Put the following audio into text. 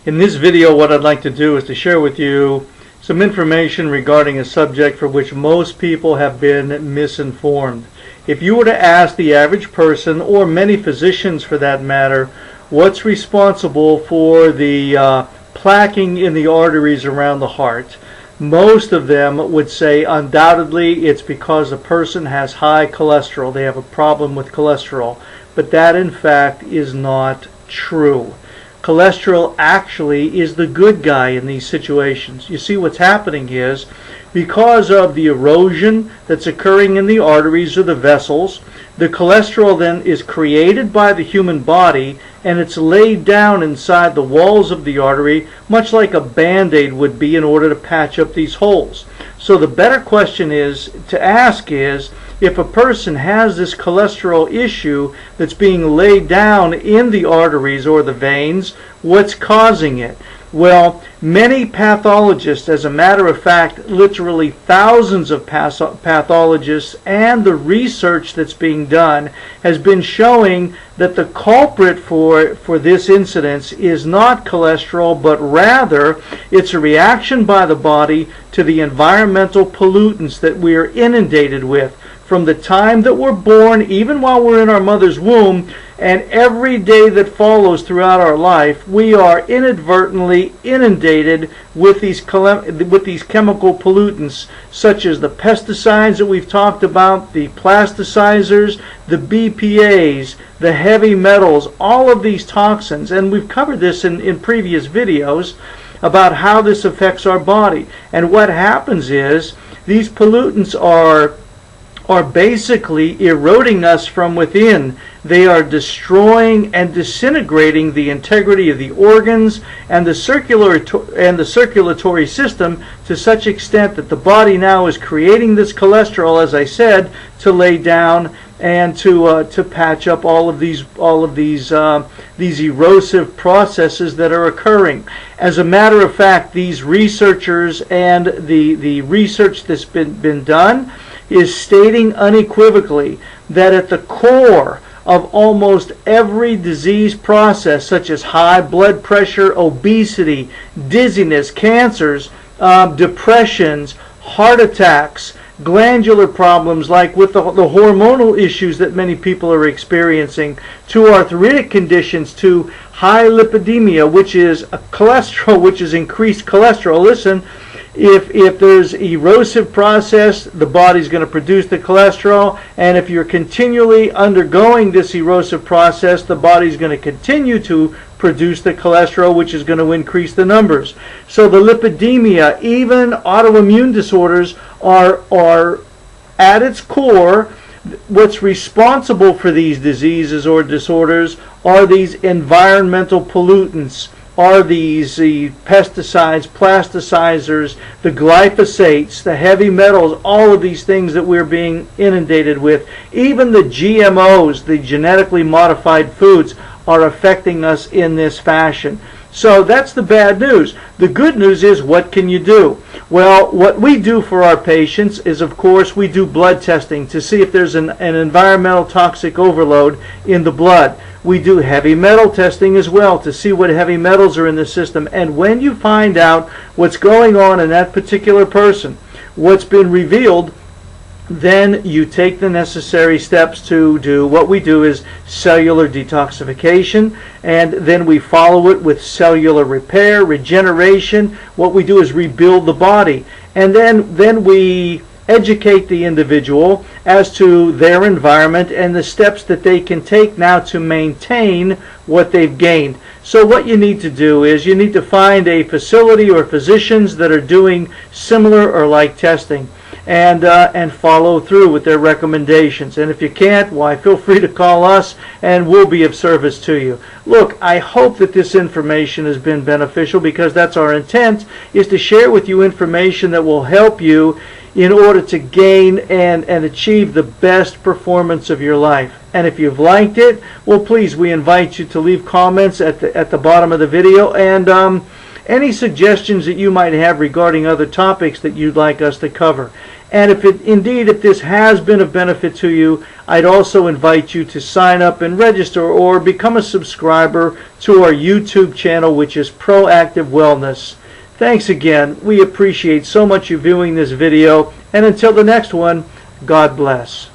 In this video, what I'd like to do is to share with you some information regarding a subject for which most people have been misinformed. If you were to ask the average person, or many physicians for that matter, what's responsible for the plaquing in the arteries around the heart, most of them would say undoubtedly it's because a person has high cholesterol. They have a problem with cholesterol. But that in fact is not true. Cholesterol actually is the good guy in these situations. You see, what's happening is because of the erosion that's occurring in the arteries or the vessels, the cholesterol then is created by the human body and it's laid down inside the walls of the artery, much like a band-aid would be, in order to patch up these holes. So the better question to ask is, if a person has this cholesterol issue that's being laid down in the arteries or the veins, what's causing it? Well, many pathologists, as a matter of fact, literally thousands of pathologists, and the research that's being done has been showing that the culprit for this incidence is not cholesterol, but rather it's a reaction by the body to the environmental pollutants that we are inundated with from the time that we're born, even while we're in our mother's womb, and every day that follows throughout our life. We are inadvertently inundated with these chemical pollutants, such as the pesticides that we've talked about, the plasticizers, the BPAs, the heavy metals, all of these toxins. And we've covered this in previous videos about how this affects our body. And what happens is these pollutants are basically eroding us from within. They are destroying and disintegrating the integrity of the organs and the circulatory system to such extent that the body now is creating this cholesterol, as I said, to lay down and to patch up all of these erosive processes that are occurring. As a matter of fact, these researchers and the research that's been done is stating unequivocally that at the core of almost every disease process, such as high blood pressure, obesity, dizziness, cancers, depressions, heart attacks, glandular problems like with the hormonal issues that many people are experiencing, to arthritic conditions, to high lipidemia, which is cholesterol, which is increased cholesterol. Listen, if there's erosive process, the body's going to produce the cholesterol, and if you're continually undergoing this erosive process, the body's going to continue to produce the cholesterol, which is going to increase the numbers. So the lipidemia, even autoimmune disorders, are at its core. What's responsible for these diseases or disorders are these environmental pollutants, are these pesticides, plasticizers, the glyphosates, the heavy metals, all of these things that we're being inundated with. Even the GMOs, the genetically modified foods, are affecting us in this fashion. So that's the bad news. The good news is, what can you do? Well, what we do for our patients is, of course, we do blood testing to see if there's an environmental toxic overload in the blood. We do heavy metal testing as well to see what heavy metals are in the system. And when you find out what's going on in that particular person, what's been revealed, then you take the necessary steps to do what we do is cellular detoxification, and then we follow it with cellular repair, regeneration. What we do is rebuild the body, and then we educate the individual as to their environment and the steps that they can take now to maintain what they've gained. So what you need to do is you need to find a facility or physicians that are doing similar or like testing, and follow through with their recommendations. And if you can't, why, feel free to call us and we'll be of service to you. Look, I hope that this information has been beneficial, because that's our intent, is to share with you information that will help you in order to gain and achieve the best performance of your life. And if you've liked it, well, please, we invite you to leave comments at the bottom of the video, and any suggestions that you might have regarding other topics that you'd like us to cover. And if this has been of benefit to you, I'd also invite you to sign up and register or become a subscriber to our YouTube channel, which is Proactive Wellness. Thanks again. We appreciate so much you viewing this video. And until the next one, God bless.